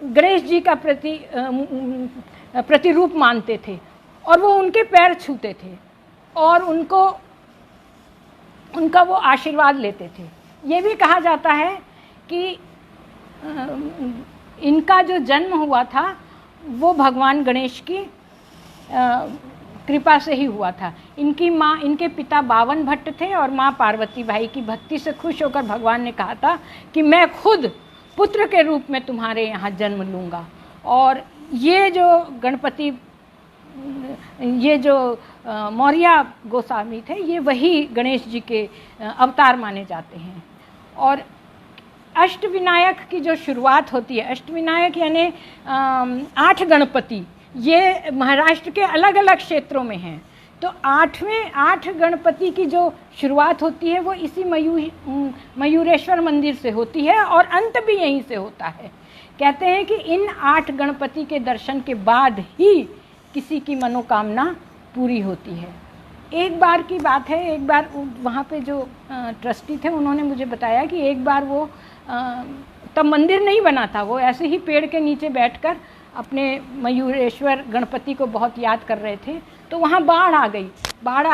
गणेश जी का प्रतिरूप मानते थे और वो उनके पैर छूते थे और उनका वो आशीर्वाद लेते थे। ये भी कहा जाता है कि इनका जो जन्म हुआ था वो भगवान गणेश की कृपा से ही हुआ था। इनकी माँ, इनके पिता बावन भट्ट थे और माँ पार्वती बाई की भक्ति से खुश होकर भगवान ने कहा था कि मैं खुद पुत्र के रूप में तुम्हारे यहाँ जन्म लूँगा। और ये जो गणपति ये जो मौर्य गोस्वामी थे, ये वही गणेश जी के अवतार माने जाते हैं। और अष्टविनायक की जो शुरुआत होती है, अष्टविनायक यानी 8 गणपति, ये महाराष्ट्र के अलग अलग क्षेत्रों में हैं। तो 8 गणपति की जो शुरुआत होती है वो इसी मयूरेश्वर मंदिर से होती है और अंत भी यहीं से होता है। कहते हैं कि इन 8 गणपति के दर्शन के बाद ही किसी की मनोकामना पूरी होती है। एक बार की बात है, एक बार वहाँ पे जो ट्रस्टी थे उन्होंने मुझे बताया कि एक बार वो तब मंदिर नहीं बना था, वो ऐसे ही पेड़ के नीचे बैठकर अपने मयूरेश्वर गणपति को बहुत याद कर रहे थे, तो वहाँ बाढ़ आ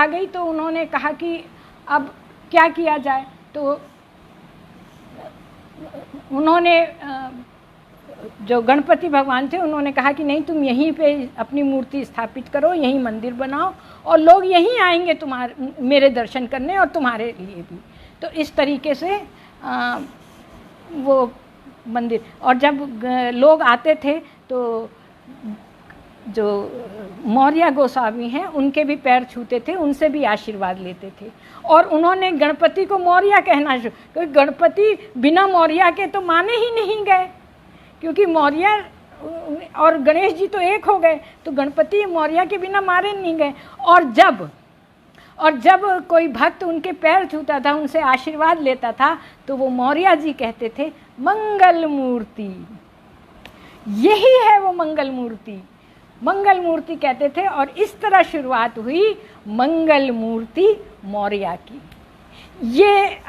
गई। तो उन्होंने कहा कि अब क्या किया जाए। तो उन्होंने जो गणपति भगवान थे उन्होंने कहा कि नहीं, तुम यहीं पे अपनी मूर्ति स्थापित करो, यहीं मंदिर बनाओ और लोग यहीं आएंगे मेरे दर्शन करने और तुम्हारे लिए भी। तो इस तरीके से वो मंदिर, और जब लोग आते थे तो जो मौर्य गोस्वामी हैं उनके भी पैर छूते थे, उनसे भी आशीर्वाद लेते थे। और उन्होंने गणपति को मौर्य कहना शुरू, क्योंकि गणपति बिना मौर्य के तो माने ही नहीं गए, क्योंकि मौर्य और गणेश जी तो एक हो गए, तो गणपति मौर्य के बिना मारे नहीं गए। और जब कोई भक्त उनके पैर छूता था, उनसे आशीर्वाद लेता था, तो वो मौर्य जी कहते थे मंगल मूर्ति, यही है वो मंगल मूर्ति कहते थे। और इस तरह शुरुआत हुई मंगल मूर्ति मौर्य की। ये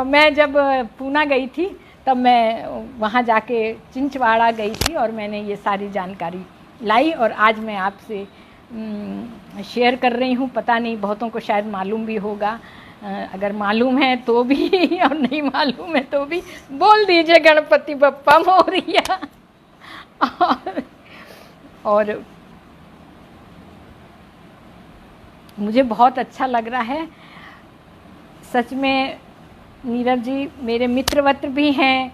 मैं जब पूना गई थी तब मैं वहाँ जाके चिंचवाड़ा गई थी और मैंने ये सारी जानकारी लाई और आज मैं आपसे शेयर कर रही हूँ। पता नहीं बहुतों को शायद मालूम भी होगा, अगर मालूम है तो भी और नहीं मालूम है तो भी बोल दीजिए गणपति बप्पा मोरिया। और मुझे बहुत अच्छा लग रहा है सच में। नीरव जी मेरे मित्रवत भी हैं,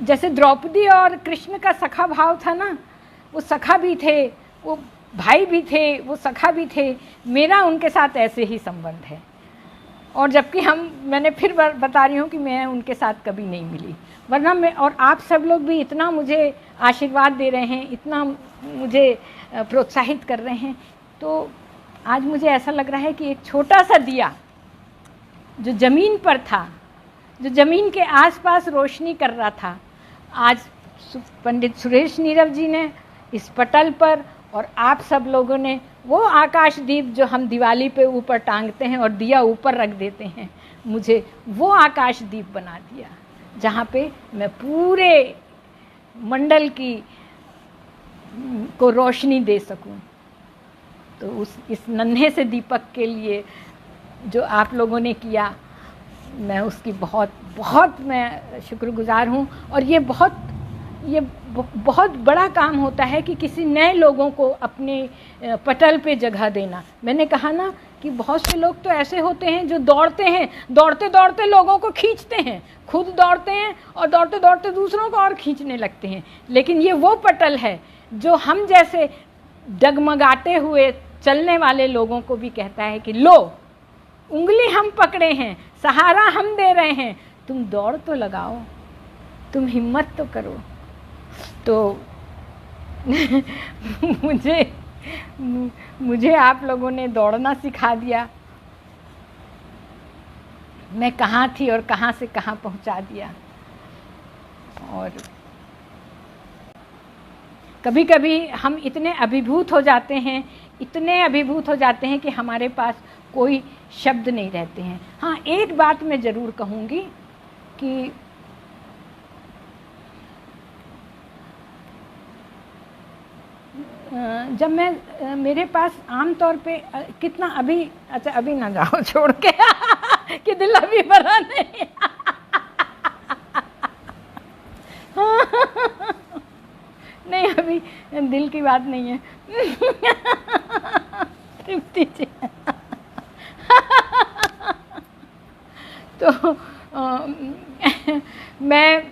जैसे द्रौपदी और कृष्ण का सखा भाव था ना, वो सखा भी थे, वो भाई भी थे, वो सखा भी थे। मेरा उनके साथ ऐसे ही संबंध है। और जबकि मैंने फिर बता रही हूँ कि मैं उनके साथ कभी नहीं मिली, वरना मैं और आप सब लोग भी इतना मुझे आशीर्वाद दे रहे हैं, इतना मुझे प्रोत्साहित कर रहे हैं, तो आज मुझे ऐसा लग रहा है कि एक छोटा सा दिया जो ज़मीन पर था, जो ज़मीन के आसपास रोशनी कर रहा था, आज पंडित सुरेश नीरव जी ने इस पटल पर और आप सब लोगों ने वो आकाश दीप जो हम दिवाली पे ऊपर टांगते हैं और दिया ऊपर रख देते हैं, मुझे वो आकाश दीप बना दिया जहाँ पे मैं पूरे मंडल को रोशनी दे सकूं। तो इस नन्हे से दीपक के लिए जो आप लोगों ने किया, मैं उसकी बहुत बहुत मैं शुक्रगुजार हूँ। और ये बहुत बड़ा काम होता है कि किसी नए लोगों को अपने पटल पे जगह देना। मैंने कहा ना कि बहुत से लोग तो ऐसे होते हैं जो दौड़ते हैं, दौड़ते दौड़ते लोगों को खींचते हैं, खुद दौड़ते हैं और दौड़ते दौड़ते दूसरों को और खींचने लगते हैं। लेकिन ये वो पटल है जो हम जैसे डगमगाते हुए चलने वाले लोगों को भी कहता है कि लो, उंगली हम पकड़े हैं, सहारा हम दे रहे हैं, तुम दौड़ तो लगाओ, तुम हिम्मत तो करो। तो मुझे आप लोगों ने दौड़ना सिखा दिया। मैं कहाँ थी और कहाँ से कहाँ पहुँचा दिया। और कभी कभी हम इतने अभिभूत हो जाते हैं कि हमारे पास कोई शब्द नहीं रहते हैं। हाँ, एक बात मैं ज़रूर कहूँगी कि जब मैं मेरे पास आम तौर पे कितना अभी, अच्छा अभी ना जाओ छोड़ के कि दिल अभी भरा नहीं। नहीं, अभी दिल की बात नहीं है। तो मैं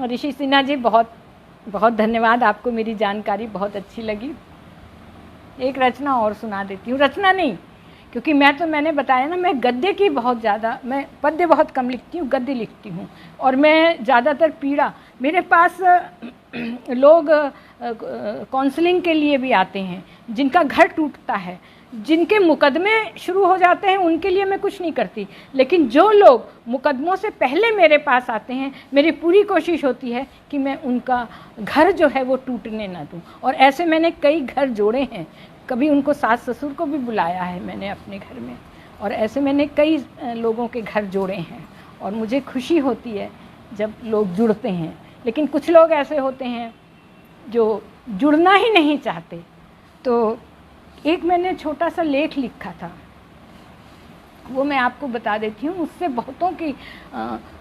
ऋषि सिन्हा जी बहुत बहुत धन्यवाद, आपको मेरी जानकारी बहुत अच्छी लगी। एक रचना और सुना देती हूँ। रचना नहीं, क्योंकि मैंने बताया ना, मैं गद्य की बहुत ज़्यादा, मैं पद्य बहुत कम लिखती हूँ, गद्य लिखती हूँ। और मैं ज़्यादातर पीड़ा, मेरे पास लोग काउंसलिंग के लिए भी आते हैं जिनका घर टूटता है, जिनके मुकदमे शुरू हो जाते हैं, उनके लिए मैं कुछ नहीं करती। लेकिन जो लोग मुकदमों से पहले मेरे पास आते हैं, मेरी पूरी कोशिश होती है कि मैं उनका घर जो है वो टूटने ना दूं। और ऐसे मैंने कई घर जोड़े हैं, कभी उनको सास ससुर को भी बुलाया है मैंने अपने घर में, और ऐसे मैंने कई लोगों के घर जोड़े हैं। और मुझे खुशी होती है जब लोग जुड़ते हैं। लेकिन कुछ लोग ऐसे होते हैं जो जुड़ना ही नहीं चाहते। तो एक मैंने छोटा सा लेख लिखा था, वो मैं आपको बता देती हूँ। उससे बहुतों की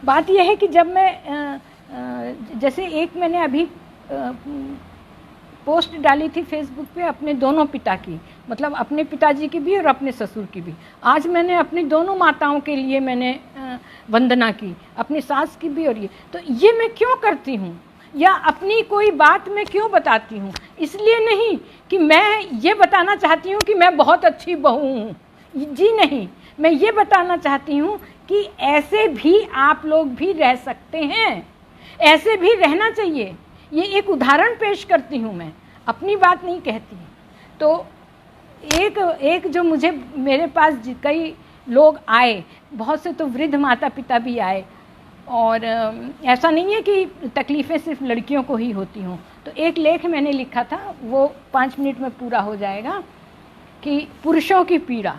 बात यह है कि जब मैं जैसे एक मैंने अभी पोस्ट डाली थी फेसबुक पे अपने दोनों पिता की, मतलब अपने पिताजी की भी और अपने ससुर की भी। आज मैंने अपनी दोनों माताओं के लिए मैंने वंदना की, अपनी सास की भी। और तो ये मैं क्यों करती हूँ, या अपनी कोई बात मैं क्यों बताती हूँ? इसलिए नहीं कि मैं ये बताना चाहती हूँ कि मैं बहुत अच्छी बहू हूँ, जी नहीं। मैं ये बताना चाहती हूँ कि ऐसे भी आप लोग भी रह सकते हैं, ऐसे भी रहना चाहिए। ये एक उदाहरण पेश करती हूँ, मैं अपनी बात नहीं कहती। तो एक जो मेरे पास कई लोग आए, बहुत से तो वृद्ध माता पिता भी आए, और ऐसा नहीं है कि तकलीफ़ें सिर्फ लड़कियों को ही होती हों। तो एक लेख मैंने लिखा था, वो 5 मिनट में पूरा हो जाएगा, कि पुरुषों की पीड़ा।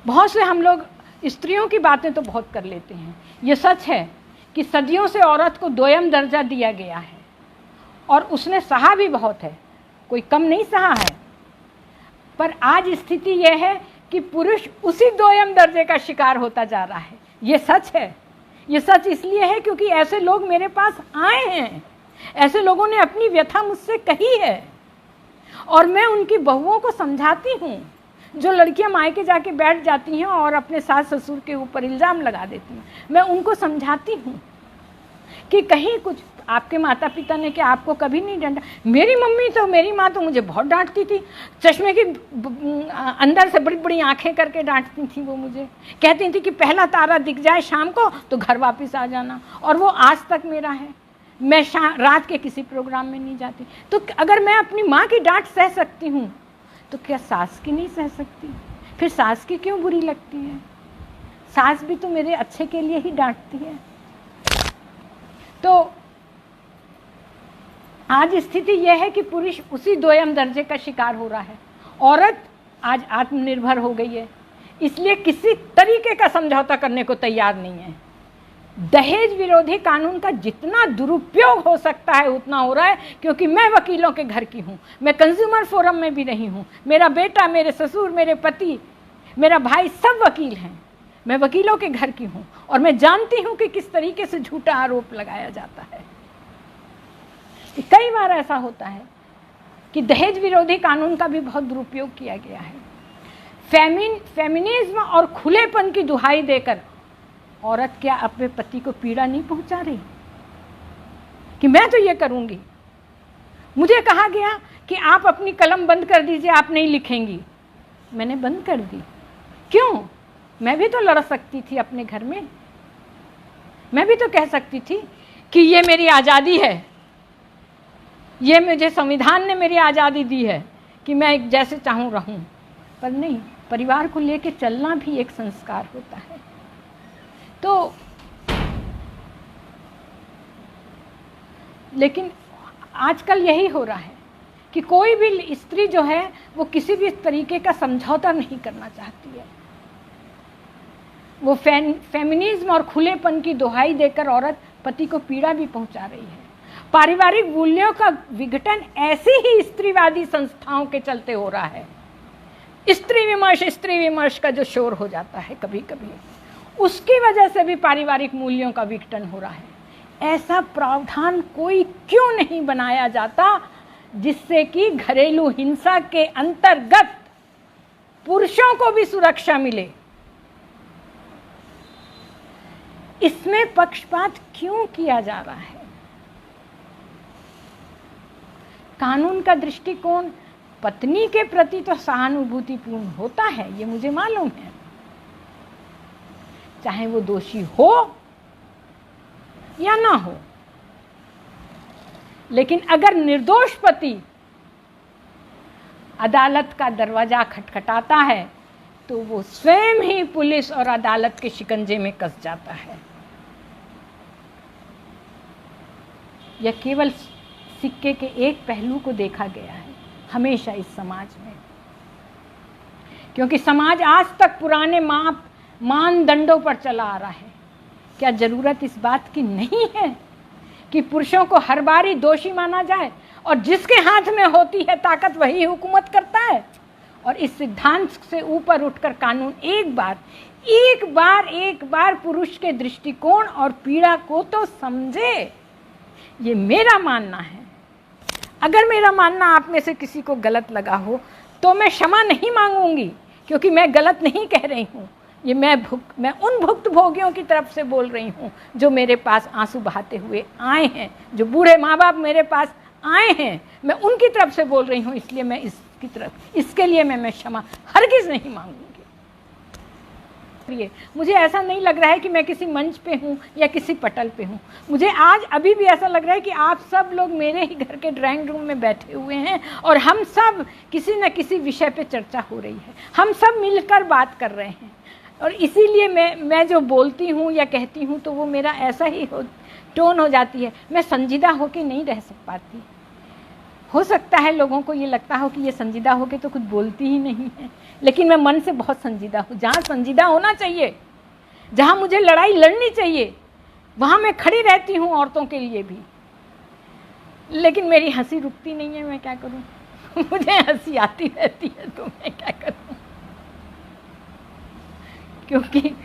बहुत से हम लोग स्त्रियों की बातें तो बहुत कर लेते हैं। ये सच है कि सदियों से औरत को दोयम दर्जा दिया गया है, और उसने सहा भी बहुत है, कोई कम नहीं सहा है। पर आज स्थिति यह है कि पुरुष उसी दोयम दर्जे का शिकार होता जा रहा है। ये सच है। ये सच इसलिए है क्योंकि ऐसे लोग मेरे पास आए हैं, ऐसे लोगों ने अपनी व्यथा मुझसे कही है, और मैं उनकी बहुओं को समझाती हूँ। जो लड़कियां मायके जाके बैठ जाती हैं और अपने सास ससुर के ऊपर इल्ज़ाम लगा देती हैं, मैं उनको समझाती हूँ कि कहीं कुछ आपके माता पिता ने क्या आपको कभी नहीं डांटा? मेरी माँ तो मुझे बहुत डांटती थी, चश्मे की अंदर से बड़ी बड़ी आंखें करके डांटती थी। वो मुझे कहती थी कि पहला तारा दिख जाए शाम को तो घर वापस आ जाना, और वो आज तक मेरा है। मैं रात के किसी प्रोग्राम में नहीं जाती। तो अगर मैं अपनी माँ की डांट सह सकती हूँ तो क्या सास की नहीं सह सकती? फिर सास की क्यों बुरी लगती है? सास भी तो मेरे अच्छे के लिए ही डांटती है। तो आज स्थिति यह है कि पुरुष उसी दोयम दर्जे का शिकार हो रहा है। औरत आज आत्मनिर्भर हो गई है, इसलिए किसी तरीके का समझौता करने को तैयार नहीं है। दहेज विरोधी कानून का जितना दुरुपयोग हो सकता है उतना हो रहा है, क्योंकि मैं वकीलों के घर की हूँ, मैं कंज्यूमर फोरम में भी रही हूँ। मेरा बेटा, मेरे ससुर, मेरे पति, मेरा भाई सब वकील हैं। मैं वकीलों के घर की हूँ, और मैं जानती हूँ कि किस तरीके से झूठा आरोप लगाया जाता है। कई बार ऐसा होता है कि दहेज विरोधी कानून का भी बहुत दुरुपयोग किया गया है। फेमिनिज्म और खुलेपन की दुहाई देकर औरत क्या अपने पति को पीड़ा नहीं पहुंचा रही कि मैं तो ये करूंगी? मुझे कहा गया कि आप अपनी कलम बंद कर दीजिए, आप नहीं लिखेंगी। मैंने बंद कर दी। क्यों? मैं भी तो लड़ सकती थी अपने घर में। मैं भी तो कह सकती थी कि ये मेरी आज़ादी है, ये मुझे संविधान ने मेरी आज़ादी दी है कि मैं जैसे चाहूँ रहूँ। पर नहीं, परिवार को लेके चलना भी एक संस्कार होता है। तो लेकिन आजकल यही हो रहा है कि कोई भी स्त्री जो है वो किसी भी तरीके का समझौता नहीं करना चाहती है। वो फेमिनिज्म और खुलेपन की दुहाई देकर औरत पति को पीड़ा भी पहुंचा रही है। पारिवारिक मूल्यों का विघटन ऐसी ही स्त्रीवादी संस्थाओं के चलते हो रहा है। स्त्री विमर्श का जो शोर हो जाता है कभी कभी, उसकी वजह से भी पारिवारिक मूल्यों का विघटन हो रहा है। ऐसा प्रावधान कोई क्यों नहीं बनाया जाता जिससे कि घरेलू हिंसा के अंतर्गत पुरुषों को भी सुरक्षा मिले? इसमें पक्षपात क्यों किया जा रहा है? कानून का दृष्टिकोण पत्नी के प्रति तो सहानुभूतिपूर्ण होता है, ये मुझे मालूम है, चाहे वो दोषी हो या ना हो। लेकिन अगर निर्दोष पति अदालत का दरवाजा खटखटाता है तो वो स्वयं ही पुलिस और अदालत के शिकंजे में कस जाता है। यह केवल सिक्के के एक पहलू को देखा गया है हमेशा इस समाज में, क्योंकि समाज आज तक पुराने मानदंडों पर चला आ रहा है। क्या जरूरत इस बात की नहीं है कि पुरुषों को हर बारी दोषी माना जाए और जिसके हाथ में होती है ताकत वही हुकूमत करता है? और इस सिद्धांत से ऊपर उठकर कानून एक बार पुरुष के दृष्टिकोण और पीड़ा को तो समझे। ये मेरा मानना है। अगर मेरा मानना आप में से किसी को गलत लगा हो तो मैं क्षमा नहीं मांगूंगी, क्योंकि मैं गलत नहीं कह रही हूँ। ये मैं उन भुक्तभोगियों की तरफ से बोल रही हूँ जो मेरे पास आंसू बहाते हुए आए हैं, जो बूढ़े माँ बाप मेरे पास आए हैं, मैं उनकी तरफ से बोल रही हूँ। इसलिए मैं इसके लिए मैं क्षमा हरगिज़ नहीं मांगूंगी। मुझे ऐसा नहीं लग रहा है कि मैं किसी मंच पे हूँ या किसी पटल पे हूँ। मुझे आज अभी भी ऐसा लग रहा है कि आप सब लोग मेरे ही घर के ड्राइंग रूम में बैठे हुए हैं और हम सब किसी न किसी विषय पे चर्चा हो रही है, हम सब मिलकर बात कर रहे हैं। और इसीलिए मैं जो बोलती हूँ या कहती हूँ तो वो मेरा ऐसा ही टोन हो जाती है। मैं संजीदा होके नहीं रह पाती। हो सकता है लोगों को ये लगता हो कि ये संजीदा होके तो कुछ बोलती ही नहीं है, लेकिन मैं मन से बहुत संजीदा हूँ। जहाँ संजीदा होना चाहिए, जहाँ मुझे लड़ाई लड़नी चाहिए, वहाँ मैं खड़ी रहती हूँ औरतों के लिए भी। लेकिन मेरी हंसी रुकती नहीं है, मैं क्या करूँ? मुझे हंसी आती रहती है तो मैं क्या करूँ? क्योंकि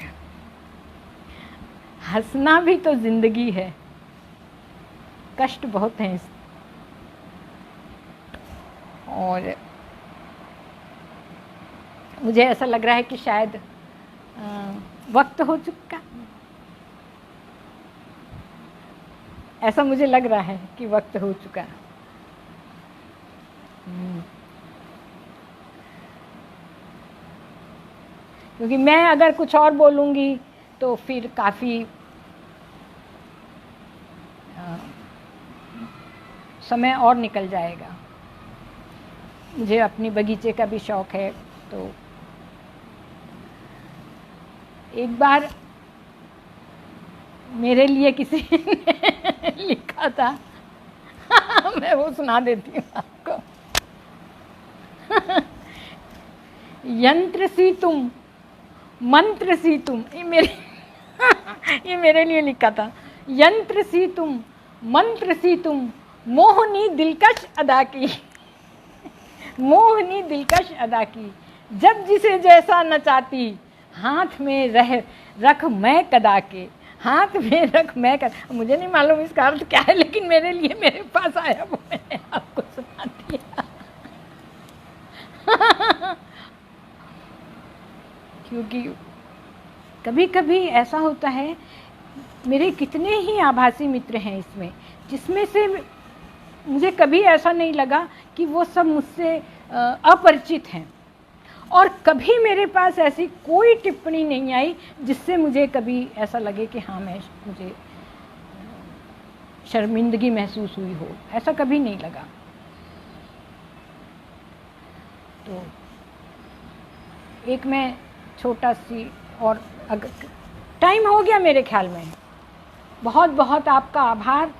हंसना भी तो जिंदगी है। कष्ट बहुत हैं और मुझे ऐसा लग रहा है कि शायद वक्त हो चुका, ऐसा मुझे लग रहा है कि वक्त हो चुका। क्योंकि मैं अगर कुछ और बोलूँगी तो फिर काफ़ी समय और निकल जाएगा। मुझे अपनी बगीचे का भी शौक़ है। तो एक बार मेरे लिए किसी ने लिखा था, मैं वो सुना देती हूँ आपको। यंत्र सी तुम, मंत्र सी तुम, ये मेरे लिए लिखा था। यंत्र सी तुम, मंत्र सी तुम, मोहनी दिलकश अदा की, मोहनी दिलकश अदा की, जब जिसे जैसा नचाती, हाथ में रख मैं कदा के, हाथ में रख मैं कदा। मुझे नहीं मालूम इसका अर्थ क्या है, लेकिन मेरे लिए मेरे पास आया वो मैंने आपको सुना दिया। क्योंकि कभी कभी ऐसा होता है, मेरे कितने ही आभासी मित्र हैं इसमें, जिसमें से मुझे कभी ऐसा नहीं लगा कि वो सब मुझसे अपरिचित हैं, और कभी मेरे पास ऐसी कोई टिप्पणी नहीं आई जिससे मुझे कभी ऐसा लगे कि हाँ मुझे शर्मिंदगी महसूस हुई हो। ऐसा कभी नहीं लगा। तो एक मैं छोटा सी, और टाइम हो गया मेरे ख्याल में। बहुत बहुत आपका आभार।